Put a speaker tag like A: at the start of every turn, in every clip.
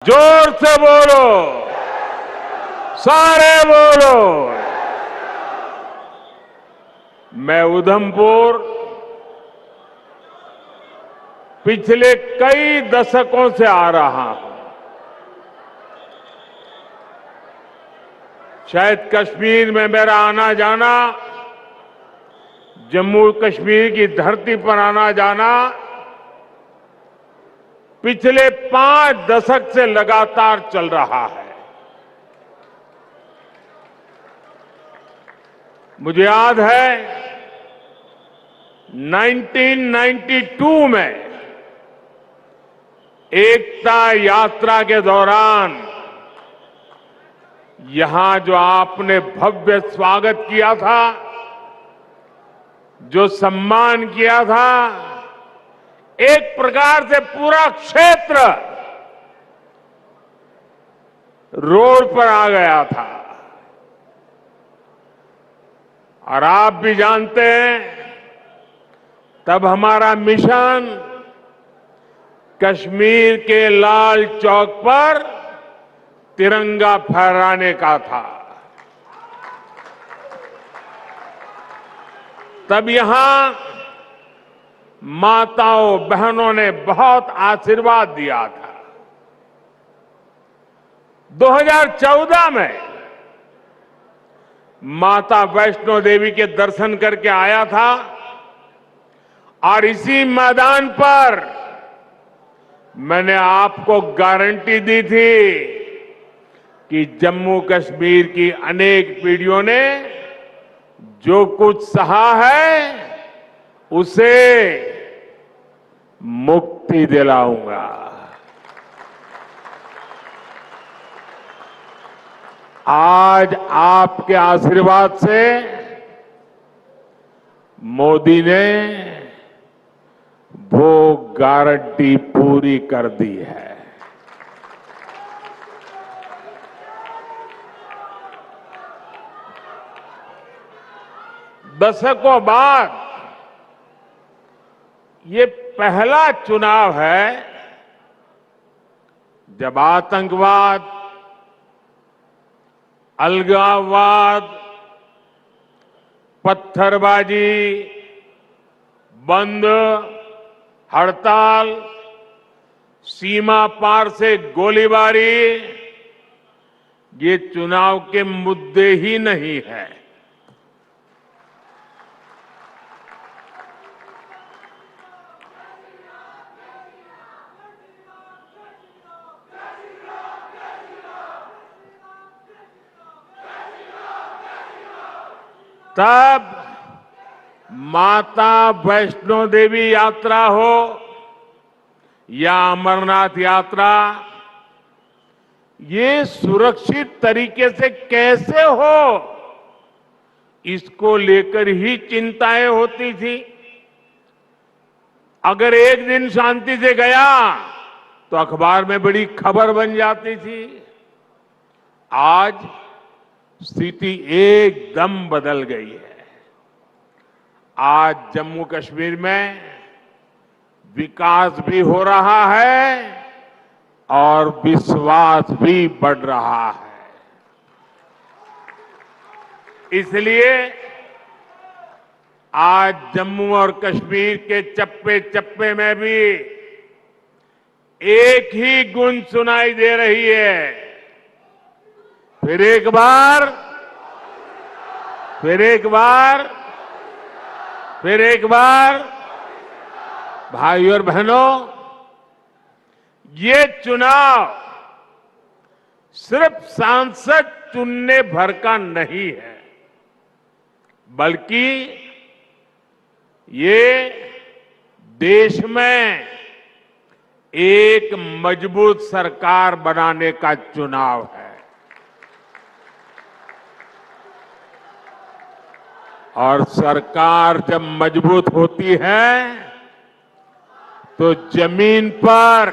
A: जोर से बोलो, सारे बोलो। मैं उधमपुर पिछले कई दशकों से आ रहा हूं। शायद कश्मीर में मेरा आना जाना, जम्मू कश्मीर की धरती पर आना जाना पिछले 5 दशक से लगातार चल रहा है। मुझे याद है 1992 में एकता यात्रा के दौरान यहां जो आपने भव्य स्वागत किया था, जो सम्मान किया था, एक प्रकार से पूरा क्षेत्र रोड पर आ गया था। और आप भी जानते हैं, तब हमारा मिशन कश्मीर के लाल चौक पर तिरंगा फहराने का था। तब यहां माताओं बहनों ने बहुत आशीर्वाद दिया था। 2014 में माता वैष्णो देवी के दर्शन करके आया था और इसी मैदान पर मैंने आपको गारंटी दी थी कि जम्मू कश्मीर की अनेक पीढ़ियों ने जो कुछ सहा है उसे मुक्ति दिलाऊंगा। आज आपके आशीर्वाद से मोदी ने वो गारंटी पूरी कर दी है। दशकों बाद ये पहला चुनाव है जब आतंकवाद, अलगाववाद, पत्थरबाजी, बंद, हड़ताल, सीमा पार से गोलीबारी, ये चुनाव के मुद्दे ही नहीं है। तब माता वैष्णो देवी यात्रा हो या अमरनाथ यात्रा, ये सुरक्षित तरीके से कैसे हो, इसको लेकर ही चिंताएं होती थी। अगर एक दिन शांति से गया तो अखबार में बड़ी खबर बन जाती थी। आज स्थिति एकदम बदल गई है। आज जम्मू कश्मीर में विकास भी हो रहा है और विश्वास भी बढ़ रहा है। इसलिए आज जम्मू और कश्मीर के चप्पे चप्पे में भी एक ही गूंज सुनाई दे रही है। फिर एक बार, फिर एक बार, फिर एक बार, भाई और बहनों, ये चुनाव सिर्फ सांसद चुनने भर का नहीं है, बल्कि ये देश में एक मजबूत सरकार बनाने का चुनाव है। और सरकार जब मजबूत होती है तो जमीन पर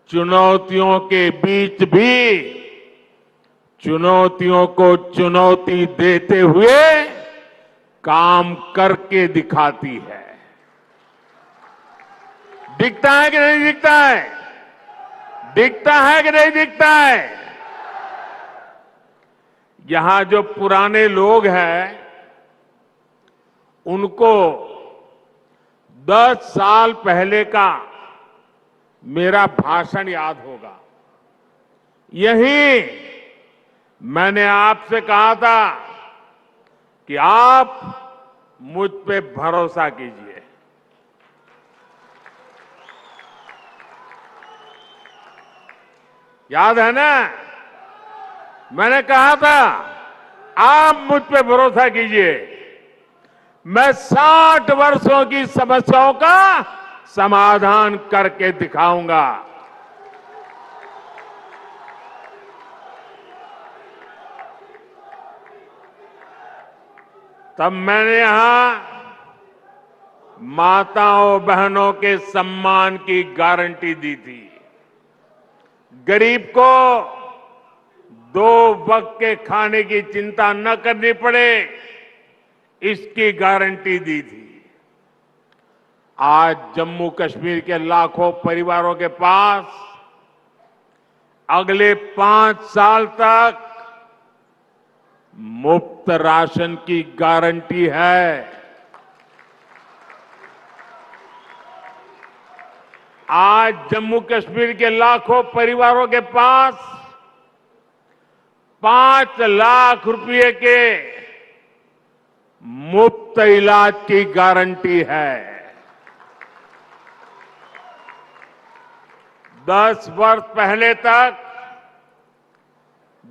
A: चुनौतियों के बीच भी चुनौतियों को चुनौती देते हुए काम करके दिखाती है। दिखता है कि नहीं दिखता है? दिखता है कि नहीं दिखता है? यहां जो पुराने लोग हैं उनको 10 साल पहले का मेरा भाषण याद होगा। यही मैंने आपसे कहा था कि आप मुझ पे भरोसा कीजिए। याद है ना? मैंने कहा था आप मुझ पे भरोसा कीजिए, मैं 60 वर्षों की समस्याओं का समाधान करके दिखाऊंगा। तब मैंने यहां माताओं बहनों के सम्मान की गारंटी दी थी, गरीब को 2 वक्त के खाने की चिंता न करनी पड़े इसकी गारंटी दी थी। आज जम्मू कश्मीर के लाखों परिवारों के पास अगले 5 साल तक मुफ्त राशन की गारंटी है। आज जम्मू कश्मीर के लाखों परिवारों के पास 5 लाख रुपए के मुफ्त इलाज की गारंटी है। 10 वर्ष पहले तक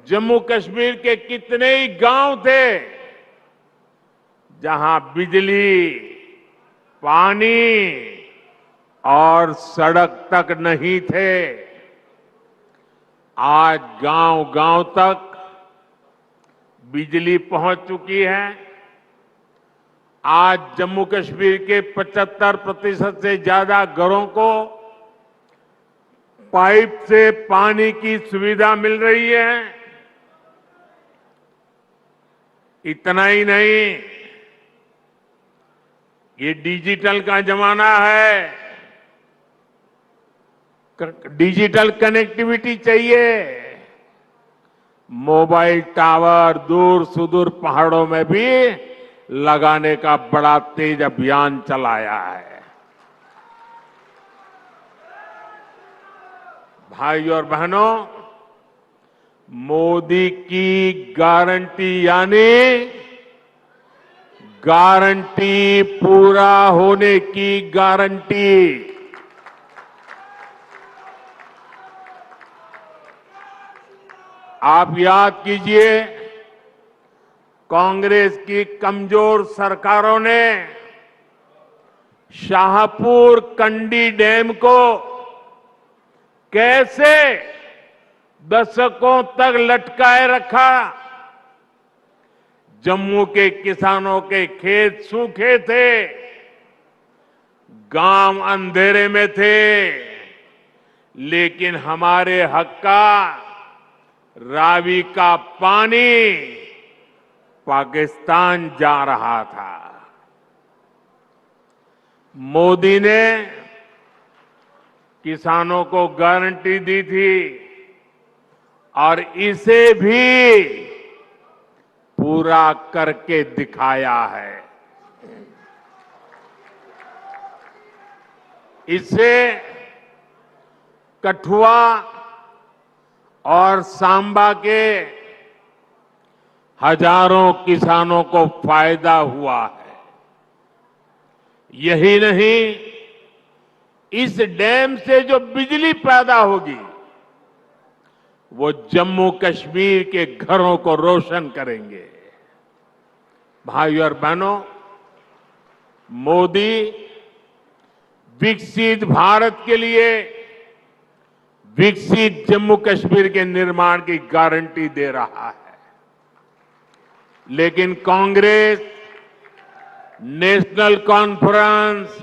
A: जम्मू कश्मीर के कितने ही गांव थे जहां बिजली, पानी और सड़क तक नहीं थे। आज गांव-गांव तक बिजली पहुंच चुकी है। आज जम्मू कश्मीर के 75% से ज्यादा घरों को पाइप से पानी की सुविधा मिल रही है। इतना ही नहीं, ये डिजिटल का जमाना है, डिजिटल कनेक्टिविटी चाहिए। मोबाइल टावर दूर सुदूर पहाड़ों में भी लगाने का बड़ा तेज अभियान चलाया है। भाई और बहनों, मोदी की गारंटी यानी गारंटी पूरा होने की गारंटी। आप याद कीजिए, कांग्रेस की कमजोर सरकारों ने शाहपुर कंडी डैम को कैसे दशकों तक लटकाए रखा। जम्मू के किसानों के खेत सूखे थे, गांव अंधेरे में थे, लेकिन हमारे हक का रावी का पानी पाकिस्तान जा रहा था। मोदी ने किसानों को गारंटी दी थी और इसे भी पूरा करके दिखाया है। इससे कठुआ और सांबा के हजारों किसानों को फायदा हुआ है। यही नहीं, इस डैम से जो बिजली पैदा होगी वो जम्मू कश्मीर के घरों को रोशन करेंगे। भाई और बहनों, मोदी विकसित भारत के लिए विकसित जम्मू कश्मीर के निर्माण की गारंटी दे रहा है, लेकिन कांग्रेस, नेशनल कॉन्फ्रेंस,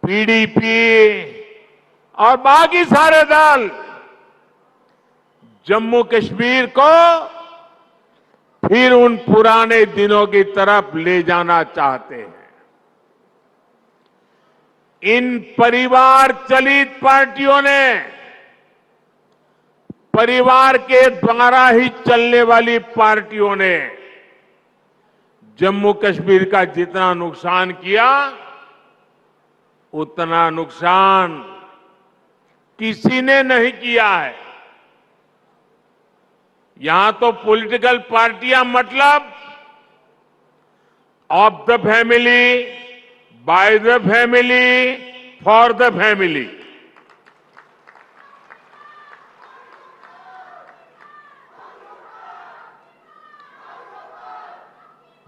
A: पीडीपी और बाकी सारे दल जम्मू कश्मीर को फिर उन पुराने दिनों की तरफ ले जाना चाहते हैं। इन परिवार चलित पार्टियों ने परिवार के द्वारा ही चलने वाली पार्टियों ने जम्मू कश्मीर का जितना नुकसान किया, उतना नुकसान किसी ने नहीं किया है। यहां तो पॉलिटिकल पार्टियां मतलब of the family, by the family, for the family.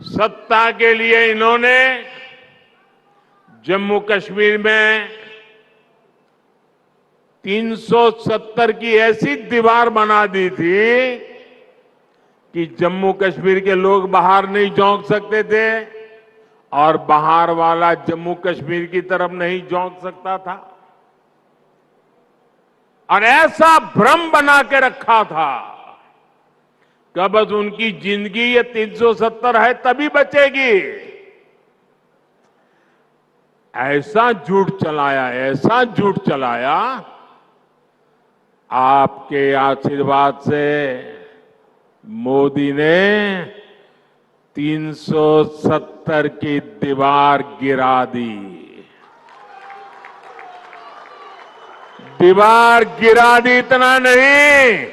A: सत्ता के लिए इन्होंने जम्मू कश्मीर में 370 की ऐसी दीवार बना दी थी कि जम्मू कश्मीर के लोग बाहर नहीं झोंक सकते थे और बाहर वाला जम्मू कश्मीर की तरफ नहीं झोंक सकता था। और ऐसा भ्रम बना के रखा था कि बस उनकी जिंदगी ये 370 है तभी बचेगी। ऐसा झूठ चलाया, ऐसा झूठ चलाया। आपके आशीर्वाद से मोदी ने 370 की दीवार गिरा दी। दीवार गिरा दी, इतना नहीं,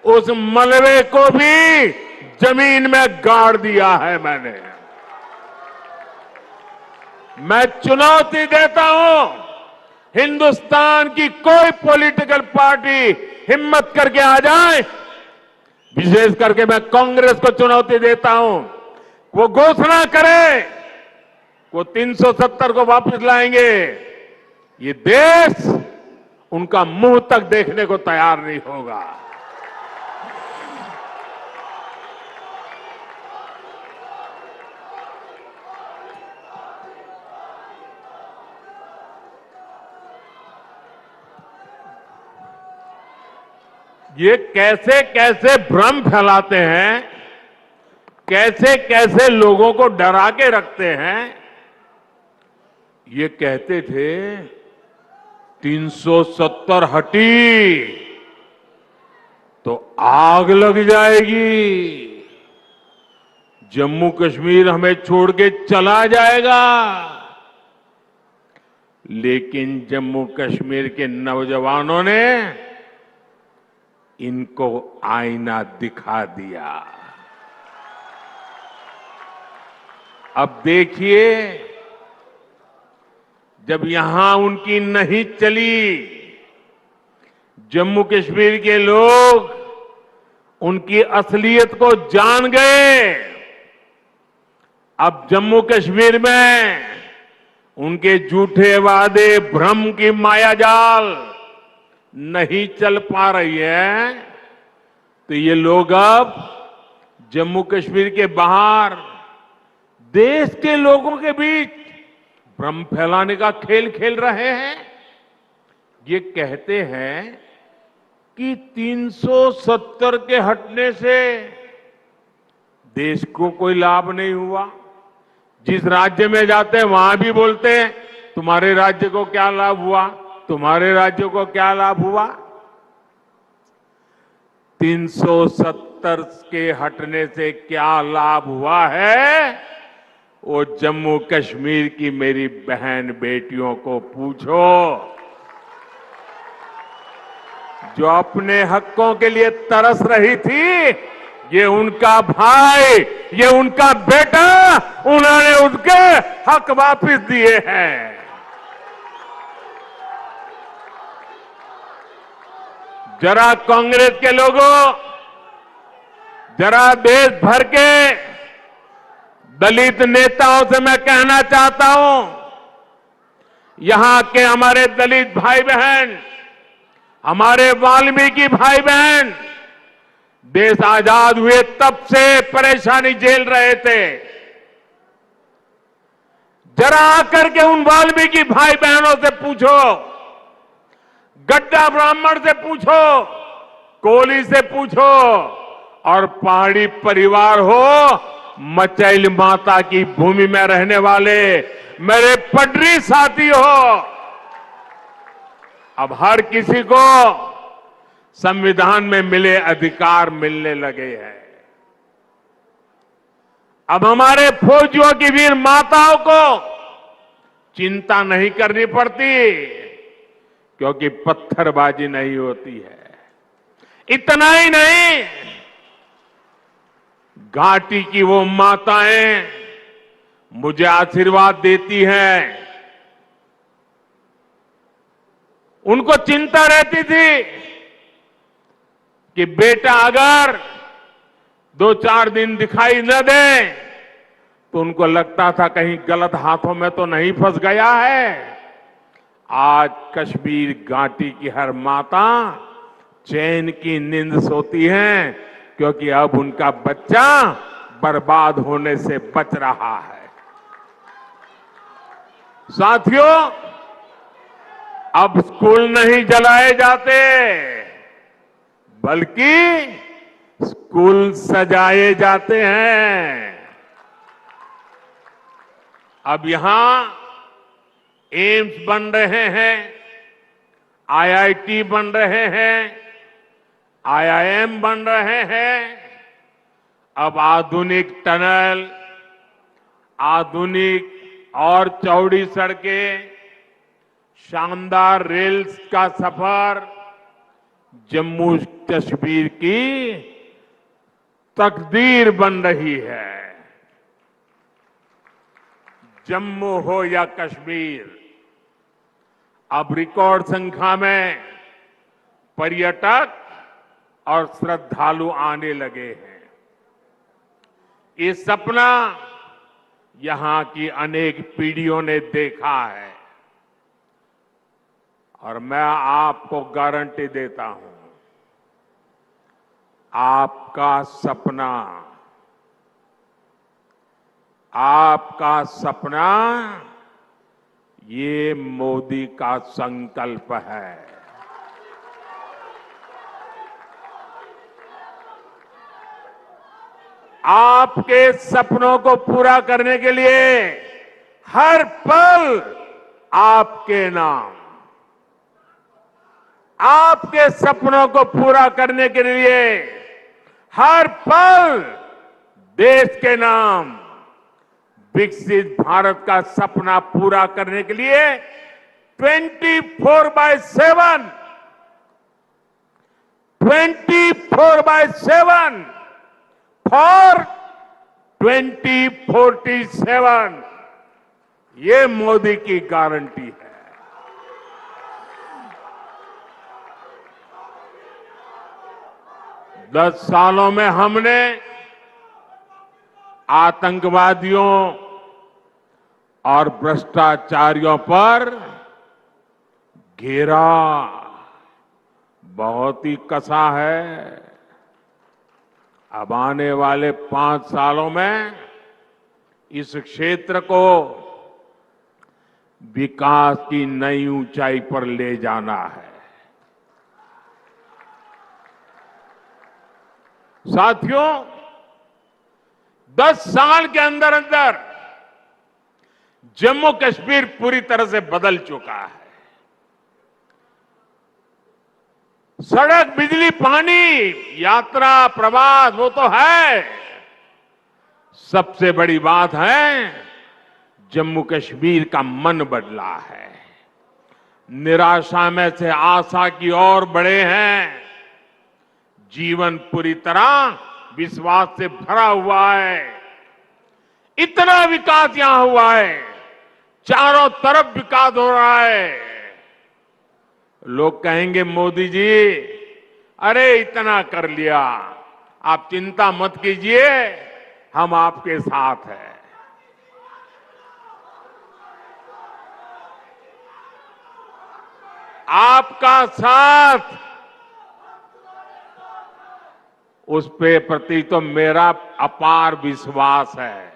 A: उस मलबे को भी जमीन में गाड़ दिया है मैंने। मैं चुनौती देता हूं, हिंदुस्तान की कोई पॉलिटिकल पार्टी हिम्मत करके आ जाए, विशेष करके मैं कांग्रेस को चुनौती देता हूं, वो घोषणा करे वो 370 को वापस लाएंगे, ये देश उनका मुंह तक देखने को तैयार नहीं होगा। ये कैसे कैसे भ्रम फैलाते हैं, कैसे कैसे लोगों को डरा के रखते हैं। ये कहते थे 370 हटी तो आग लग जाएगी, जम्मू कश्मीर हमें छोड़ के चला जाएगा। लेकिन जम्मू कश्मीर के नौजवानों ने इनको आईना दिखा दिया। अब देखिए, जब यहां उनकी नहीं चली, जम्मू कश्मीर के लोग उनकी असलियत को जान गए। अब जम्मू कश्मीर में उनके झूठे वादे, भ्रम की मायाजाल नहीं चल पा रही है, तो ये लोग अब जम्मू कश्मीर के बाहर देश के लोगों के बीच भ्रम फैलाने का खेल खेल रहे हैं। ये कहते हैं कि 370 के हटने से देश को कोई लाभ नहीं हुआ। जिस राज्य में जाते हैं वहां भी बोलते हैं तुम्हारे राज्य को क्या लाभ हुआ, तुम्हारे राज्य को क्या लाभ हुआ। 370 के हटने से क्या लाभ हुआ है, वो जम्मू कश्मीर की मेरी बहन बेटियों को पूछो, जो अपने हकों के लिए तरस रही थी। ये उनका भाई, ये उनका बेटा, उन्होंने उनके हक वापस दिए हैं। जरा कांग्रेस के लोगों, जरा देश भर के दलित नेताओं से मैं कहना चाहता हूं, यहां के हमारे दलित भाई बहन, हमारे वाल्मीकि भाई बहन देश आजाद हुए तब से परेशानी झेल रहे थे। जरा आकर के उन वाल्मीकि भाई बहनों से पूछो, गड्ढा ब्राह्मण से पूछो, कोली से पूछो, और पहाड़ी परिवार हो, मचैल माता की भूमि में रहने वाले मेरे पटरी साथी हो, अब हर किसी को संविधान में मिले अधिकार मिलने लगे हैं। अब हमारे फौजियों की वीर माताओं को चिंता नहीं करनी पड़ती, क्योंकि पत्थरबाजी नहीं होती है। इतना ही नहीं, घाटी की वो माताएं मुझे आशीर्वाद देती हैं। उनको चिंता रहती थी कि बेटा अगर 2-4 दिन दिखाई न दे तो उनको लगता था कहीं गलत हाथों में तो नहीं फंस गया है। आज कश्मीर घाटी की हर माता चैन की नींद सोती है, क्योंकि अब उनका बच्चा बर्बाद होने से बच रहा है। साथियों, अब स्कूल नहीं जलाए जाते, बल्कि स्कूल सजाए जाते हैं। अब यहां एम्स बन रहे हैं, आईआईटी बन रहे हैं, आईआईएम बन रहे हैं। अब आधुनिक टनल, आधुनिक और चौड़ी सड़कें, शानदार रेल्स का सफर जम्मू कश्मीर की तकदीर बन रही है। जम्मू हो या कश्मीर, अब रिकॉर्ड संख्या में पर्यटक और श्रद्धालु आने लगे हैं। ये सपना यहां की अनेक पीढ़ियों ने देखा है, और मैं आपको गारंटी देता हूं, आपका सपना ये मोदी का संकल्प है। आपके सपनों को पूरा करने के लिए हर पल आपके नाम, आपके सपनों को पूरा करने के लिए हर पल देश के नाम, विकसित भारत का सपना पूरा करने के लिए 24/7 फॉर 2047 ये मोदी की गारंटी है। दस सालों में हमने आतंकवादियों और भ्रष्टाचारियों पर घेरा बहुत ही कसा है। अब आने वाले 5 सालों में इस क्षेत्र को विकास की नई ऊंचाई पर ले जाना है। साथियों, 10 साल के अंदर अंदर जम्मू कश्मीर पूरी तरह से बदल चुका है। सड़क, बिजली, पानी, यात्रा, प्रवास वो तो है, सबसे बड़ी बात है जम्मू कश्मीर का मन बदला है। निराशा में से आशा की ओर बढ़े हैं। जीवन पूरी तरह विश्वास से भरा हुआ है। इतना विकास यहां हुआ है, चारों तरफ विकास हो रहा है। लोग कहेंगे मोदी जी, अरे इतना कर लिया, आप चिंता मत कीजिए, हम आपके साथ हैं। आपका साथ, उस पे प्रति तो मेरा अपार विश्वास है।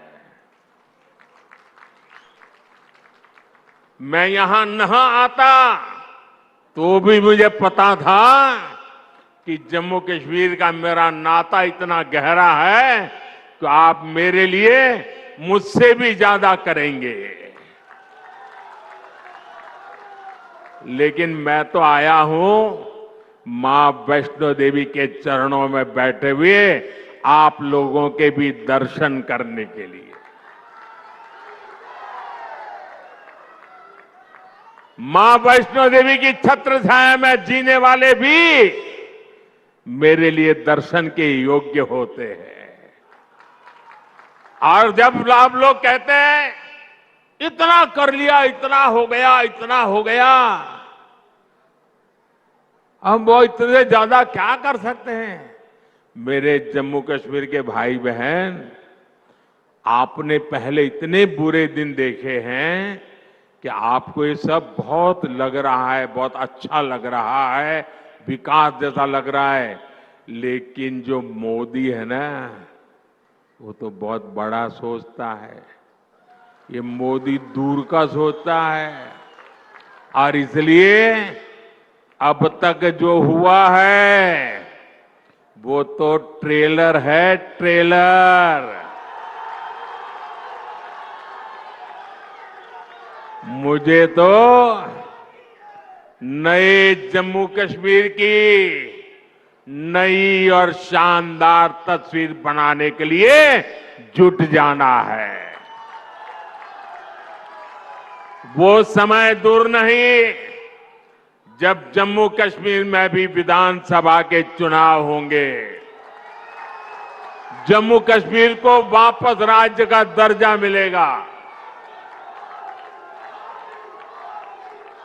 A: मैं यहां न आता तो भी मुझे पता था कि जम्मू कश्मीर का मेरा नाता इतना गहरा है तो आप मेरे लिए मुझसे भी ज्यादा करेंगे। लेकिन मैं तो आया हूं मां वैष्णो देवी के चरणों में बैठे हुए आप लोगों के भी दर्शन करने के लिए। मां वैष्णो देवी की छत्र छाया में जीने वाले भी मेरे लिए दर्शन के योग्य होते हैं। और जब आप लोग कहते हैं इतना कर लिया, इतना हो गया, इतना हो गया, हम वो इतने ज्यादा क्या कर सकते हैं? मेरे जम्मू कश्मीर के भाई बहन, आपने पहले इतने बुरे दिन देखे हैं कि आपको ये सब बहुत लग रहा है, बहुत अच्छा लग रहा है, विकास जैसा लग रहा है। लेकिन जो मोदी है ना, वो तो बहुत बड़ा सोचता है। ये मोदी दूर का सोचता है। और इसलिए अब तक जो हुआ है वो तो ट्रेलर है, ट्रेलर। मुझे तो नए जम्मू कश्मीर की नई और शानदार तस्वीर बनाने के लिए जुट जाना है। वो समय दूर नहीं जब जम्मू कश्मीर में भी विधानसभा के चुनाव होंगे। जम्मू कश्मीर को वापस राज्य का दर्जा मिलेगा।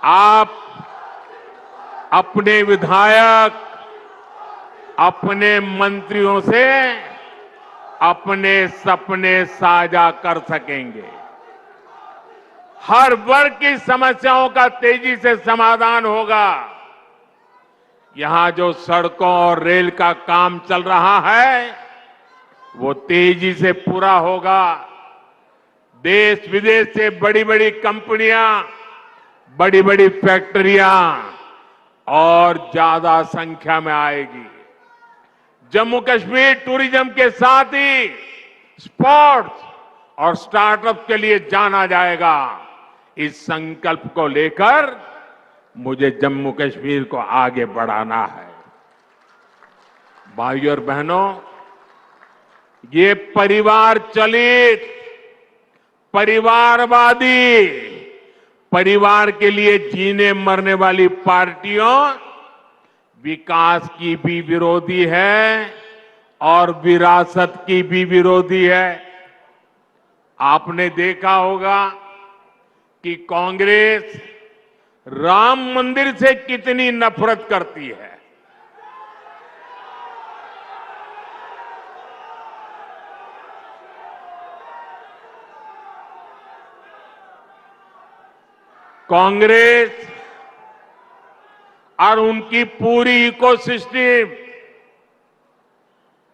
A: आप अपने विधायक, अपने मंत्रियों से अपने सपने साझा कर सकेंगे। हर वर्ग की समस्याओं का तेजी से समाधान होगा। यहां जो सड़कों और रेल का काम चल रहा है वो तेजी से पूरा होगा। देश विदेश से बड़ी बड़ी कंपनियां, बड़ी बड़ी फैक्ट्रियां और ज्यादा संख्या में आएगी। जम्मू कश्मीर टूरिज्म के साथ ही स्पोर्ट्स और स्टार्टअप के लिए जाना जाएगा। इस संकल्प को लेकर मुझे जम्मू कश्मीर को आगे बढ़ाना है। भाइयों और बहनों, ये परिवार चलित, परिवारवादी, परिवार के लिए जीने मरने वाली पार्टियों विकास की भी विरोधी है और विरासत की भी विरोधी है। आपने देखा होगा कि कांग्रेस राम मंदिर से कितनी नफरत करती है। कांग्रेस और उनकी पूरी इकोसिस्टम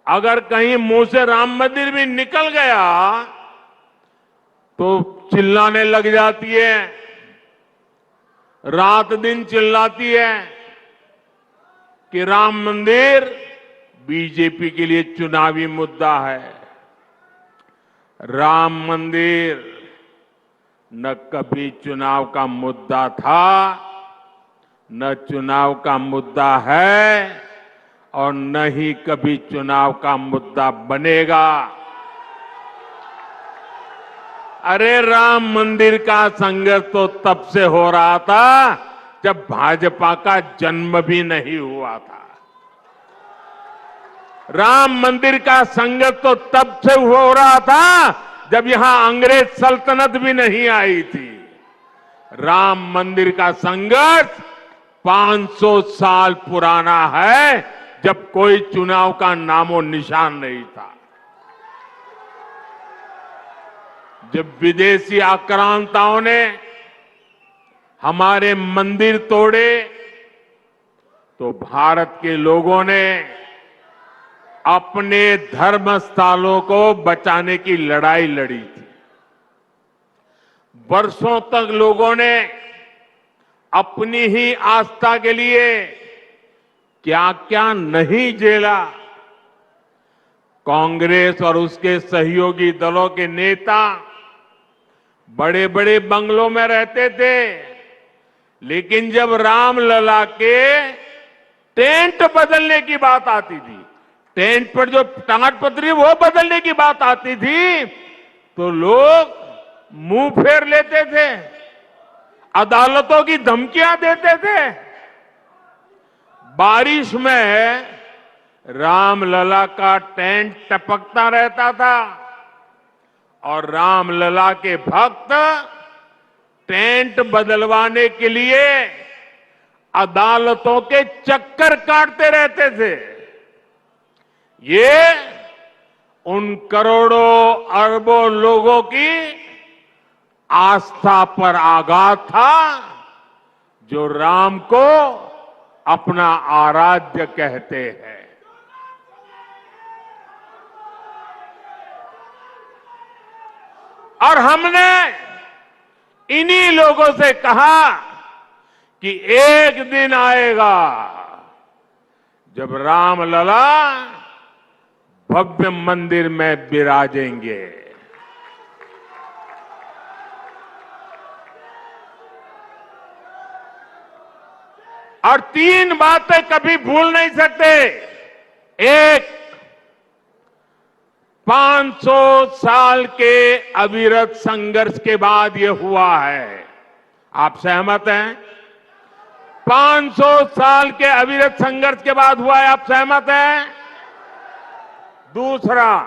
A: अगर कहीं मुंह से राम मंदिर भी निकल गया तो चिल्लाने लग जाती है, रात दिन चिल्लाती है कि राम मंदिर बीजेपी के लिए चुनावी मुद्दा है। राम मंदिर न कभी चुनाव का मुद्दा था, न चुनाव का मुद्दा है और न ही कभी चुनाव का मुद्दा बनेगा। अरे राम मंदिर का संघर्ष तो तब से हो रहा था जब भाजपा का जन्म भी नहीं हुआ था। राम मंदिर का संघर्ष तो तब से हो रहा था जब यहां अंग्रेज सल्तनत भी नहीं आई थी। राम मंदिर का संघर्ष 500 साल पुराना है, जब कोई चुनाव का नामो निशान नहीं था। जब विदेशी आक्रांताओं ने हमारे मंदिर तोड़े तो भारत के लोगों ने अपने धर्म स्थलों को बचाने की लड़ाई लड़ी थी। वर्षों तक लोगों ने अपनी ही आस्था के लिए क्या क्या नहीं झेला। कांग्रेस और उसके सहयोगी दलों के नेता बड़े बड़े बंगलों में रहते थे, लेकिन जब रामलला के टेंट बदलने की बात आती थी, टेंट पर जो टाट पतरी वो बदलने की बात आती थी, तो लोग मुंह फेर लेते थे, अदालतों की धमकियां देते थे। बारिश में रामलला का टेंट टपकता रहता था और रामलला के भक्त टेंट बदलवाने के लिए अदालतों के चक्कर काटते रहते थे। ये उन करोड़ों अरबों लोगों की आस्था पर आघात था जो राम को अपना आराध्य कहते हैं। और हमने इन्हीं लोगों से कहा कि एक दिन आएगा जब रामलला भव्य मंदिर में विराजेंगे। और तीन बातें कभी भूल नहीं सकते। एक, 500 साल के अविरत संघर्ष के बाद ये हुआ है। आप सहमत हैं? 500 साल के अविरत संघर्ष के बाद हुआ है, आप सहमत हैं? दूसरा,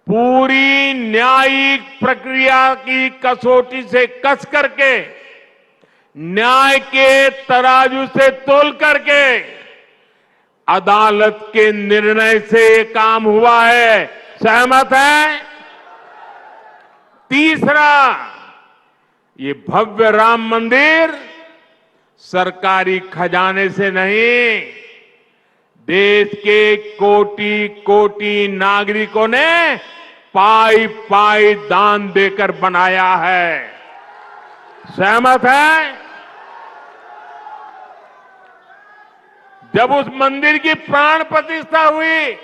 A: पूरी न्यायिक प्रक्रिया की कसौटी से कस करके, न्याय के तराजू से तोल करके अदालत के निर्णय से ये काम हुआ है। सहमत है? तीसरा, ये भव्य राम मंदिर सरकारी खजाने से नहीं, देश के कोटि कोटि नागरिकों ने पाई पाई दान देकर बनाया है। सहमत है? जब उस मंदिर की प्राण प्रतिष्ठा हुई,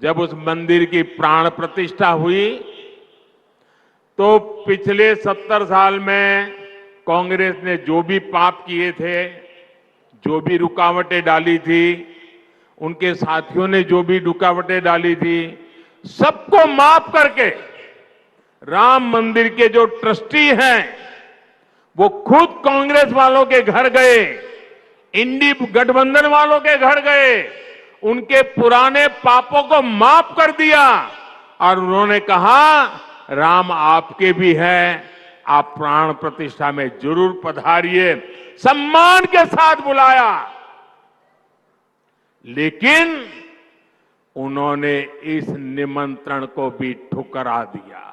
A: जब उस मंदिर की प्राण प्रतिष्ठा हुई, तो पिछले 70 साल में कांग्रेस ने जो भी पाप किए थे, जो भी रुकावटें डाली थी, उनके साथियों ने जो भी रुकावटें डाली थी, सबको माफ करके राम मंदिर के जो ट्रस्टी हैं, वो खुद कांग्रेस वालों के घर गए, इंडी गठबंधन वालों के घर गए, उनके पुराने पापों को माफ कर दिया और उन्होंने कहा राम आपके भी हैं, आप प्राण प्रतिष्ठा में जरूर पधारिए। सम्मान के साथ बुलाया, लेकिन उन्होंने इस निमंत्रण को भी ठुकरा दिया।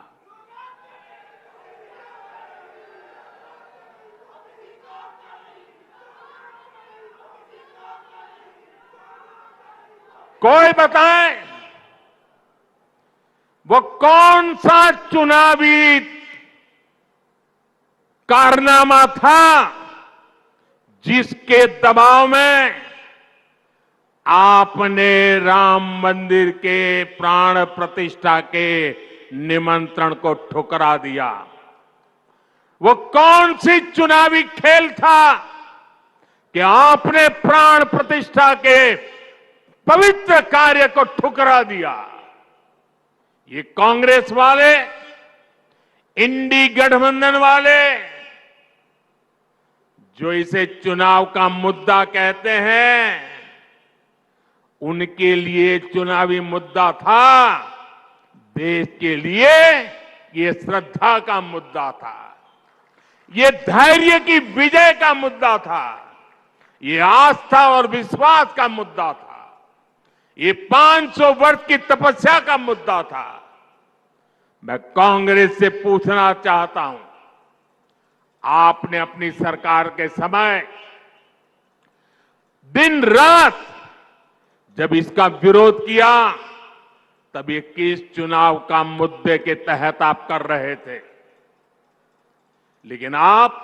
A: कोई बताए वो कौन सा चुनावी कारनामा था जिसके दबाव में आपने राम मंदिर के प्राण प्रतिष्ठा के निमंत्रण को ठुकरा दिया? वो कौन सी चुनावी खेल था कि आपने प्राण प्रतिष्ठा के पवित्र कार्य को ठुकरा दिया? ये कांग्रेस वाले, इंडी गठबंधन वाले, जो इसे चुनाव का मुद्दा कहते हैं, उनके लिए चुनावी मुद्दा था, देश के लिए ये श्रद्धा का मुद्दा था, ये धैर्य की विजय का मुद्दा था, ये आस्था और विश्वास का मुद्दा था, ये 500 वर्ष की तपस्या का मुद्दा था। मैं कांग्रेस से पूछना चाहता हूं, आपने अपनी सरकार के समय दिन रात जब इसका विरोध किया, तब ये किस चुनाव का मुद्दे के तहत आप कर रहे थे? लेकिन आप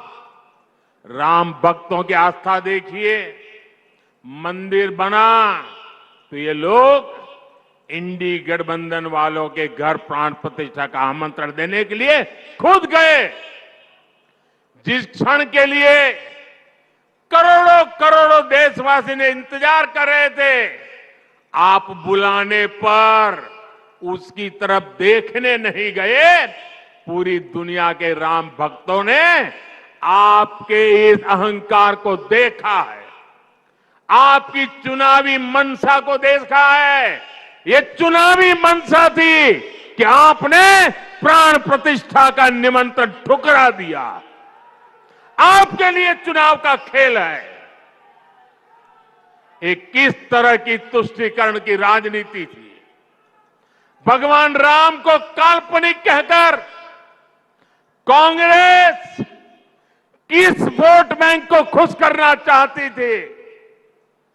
A: राम भक्तों की आस्था देखिए, मंदिर बना तो ये लोग इंडी गठबंधन वालों के घर प्राण प्रतिष्ठा का आमंत्रण देने के लिए खुद गए। जिस क्षण के लिए करोड़ों करोड़ों देशवासी ने इंतजार कर रहे थे। आप बुलाने पर उसकी तरफ देखने नहीं गए। पूरी दुनिया के राम भक्तों ने आपके इस अहंकार को देखा है, आपकी चुनावी मंशा को देखा है। ये चुनावी मंशा थी कि आपने प्राण प्रतिष्ठा का निमंत्रण ठुकरा दिया। आपके लिए चुनाव का खेल है। एक किस तरह की तुष्टीकरण की राजनीति थी। भगवान राम को काल्पनिक कहकर कांग्रेस किस वोट बैंक को खुश करना चाहती थी।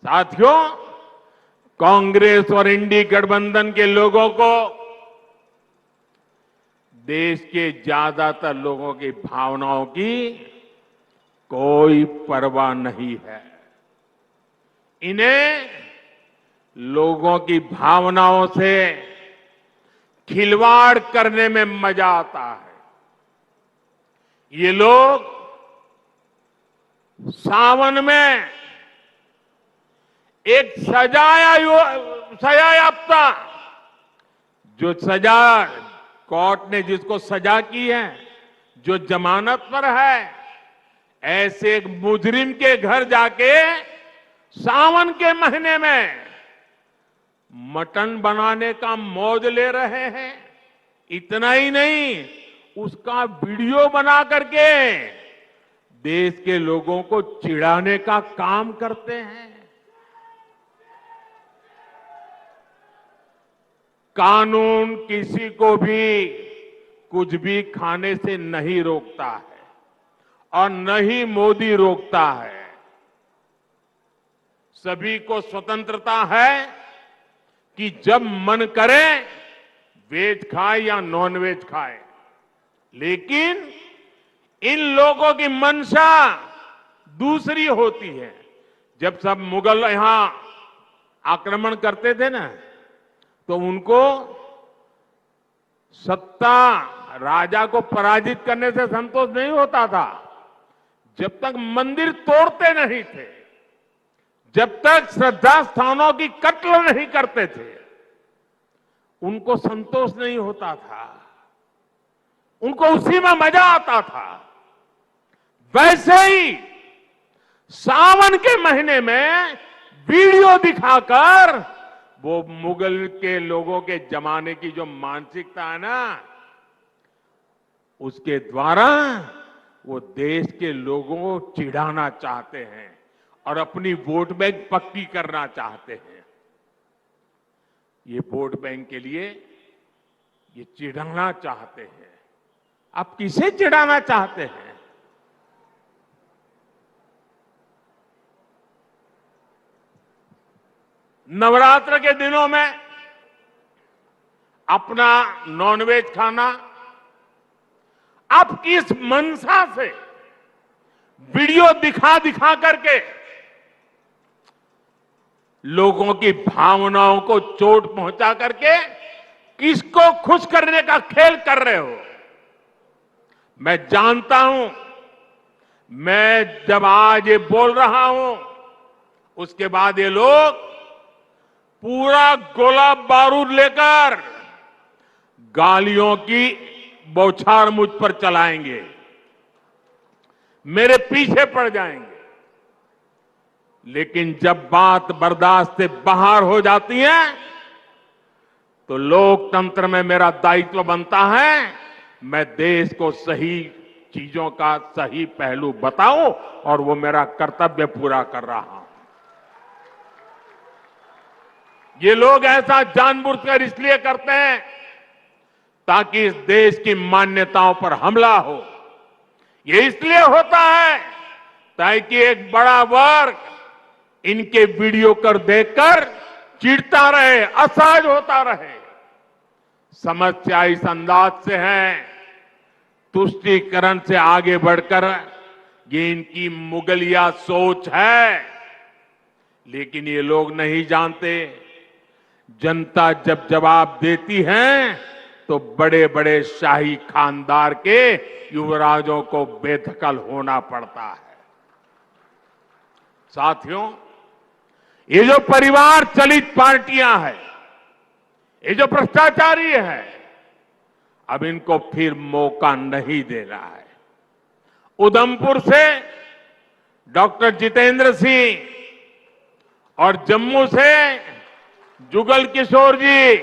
A: साथियों, कांग्रेस और इंडी गठबंधन के लोगों को देश के ज्यादातर लोगों की भावनाओं की कोई परवाह नहीं है। इन्हें लोगों की भावनाओं से खिलवाड़ करने में मजा आता है। ये लोग सावन में एक सजायाफ्ता जो सजा कोर्ट ने जिसको सजा की है, जो जमानत पर है, ऐसे एक मुजरिम के घर जाके सावन के महीने में मटन बनाने का मौज ले रहे हैं। इतना ही नहीं, उसका वीडियो बना करके देश के लोगों को चिढ़ाने का काम करते हैं। कानून किसी को भी कुछ भी खाने से नहीं रोकता है और न ही मोदी रोकता है। सभी को स्वतंत्रता है कि जब मन करे वेज खाए या नॉन वेज खाए, लेकिन इन लोगों की मंशा दूसरी होती है। जब सब मुगल यहां आक्रमण करते थे ना, तो उनको सत्ता राजा को पराजित करने से संतोष नहीं होता था। जब तक मंदिर तोड़ते नहीं थे, जब तक श्रद्धा स्थानों की कत्ल नहीं करते थे, उनको संतोष नहीं होता था। उनको उसी में मजा आता था। वैसे ही सावन के महीने में वीडियो दिखाकर वो मुगल के लोगों के जमाने की जो मानसिकता है ना, उसके द्वारा वो देश के लोगों को चिढ़ाना चाहते हैं और अपनी वोट बैंक पक्की करना चाहते हैं। ये वोट बैंक के लिए ये चिढ़ाना चाहते हैं। आप किसे चिढ़ाना चाहते हैं? नवरात्र के दिनों में अपना नॉनवेज खाना आप किस मंशा से वीडियो दिखा दिखा करके लोगों की भावनाओं को चोट पहुंचा करके किसको खुश करने का खेल कर रहे हो? मैं जानता हूं, मैं जब आज ये बोल रहा हूं, उसके बाद ये लोग पूरा गोला बारूद लेकर गालियों की बौछार मुझ पर चलाएंगे, मेरे पीछे पड़ जाएंगे। लेकिन जब बात बर्दाश्त से बाहर हो जाती है, तो लोकतंत्र में मेरा दायित्व बनता है मैं देश को सही चीजों का सही पहलू बताऊं, और वो मेरा कर्तव्य पूरा कर रहा हूं। ये लोग ऐसा जानबूझकर इसलिए करते हैं ताकि इस देश की मान्यताओं पर हमला हो। ये इसलिए होता है ताकि एक बड़ा वर्ग इनके वीडियो कर देखकर चिढ़ता रहे, असहज होता रहे। समस्या इस अंदाज से है, तुष्टीकरण से आगे बढ़कर ये इनकी मुगलिया सोच है। लेकिन ये लोग नहीं जानते, जनता जब जवाब देती है तो बड़े बड़े शाही खानदार के युवराजों को बेदखल होना पड़ता है। साथियों, ये जो परिवार चलित पार्टियां हैं, ये जो भ्रष्टाचारी है, अब इनको फिर मौका नहीं देना है। उधमपुर से डॉक्टर जितेंद्र सिंह और जम्मू से जुगल किशोर जी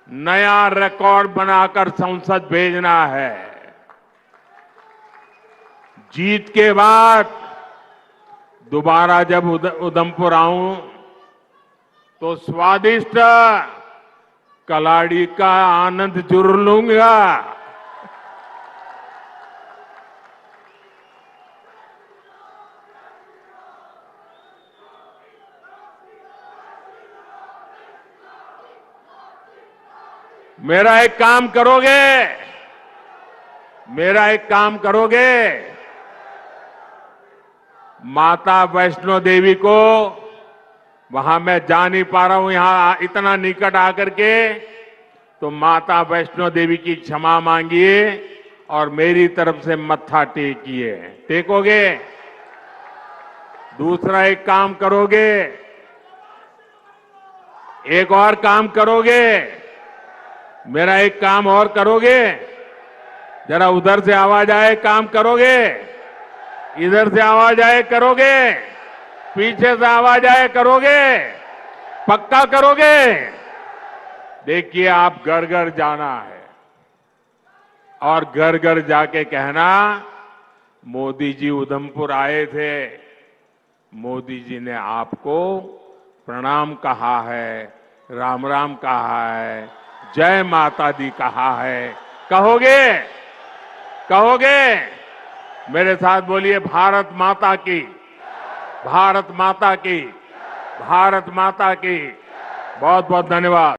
A: नया रिकॉर्ड बनाकर संसद भेजना है। जीत के बाद दोबारा जब उधमपुर आऊं तो स्वादिष्ट कलाड़ी का आनंद जरूर लूंगा। मेरा एक काम करोगे? मेरा एक काम करोगे? माता वैष्णो देवी को, वहां मैं जा नहीं पा रहा हूं यहां इतना निकट आकर के, तो माता वैष्णो देवी की क्षमा मांगिए और मेरी तरफ से मत्था टेकिए। टेकोगे? दूसरा एक काम करोगे? एक और काम करोगे? मेरा एक काम और करोगे? जरा उधर से आवाज आए, काम करोगे? इधर से आवाज आए, करोगे? पीछे से आवाज आए, करोगे? पक्का करोगे? देखिए, आप घर घर जाना है और घर घर जाके कहना, मोदी जी उधमपुर आए थे, मोदी जी ने आपको प्रणाम कहा है, राम राम कहा है, जय माता दी कहा है। कहोगे? कहोगे? मेरे साथ बोलिए, भारत माता की, भारत माता की, भारत माता की। बहुत बहुत धन्यवाद।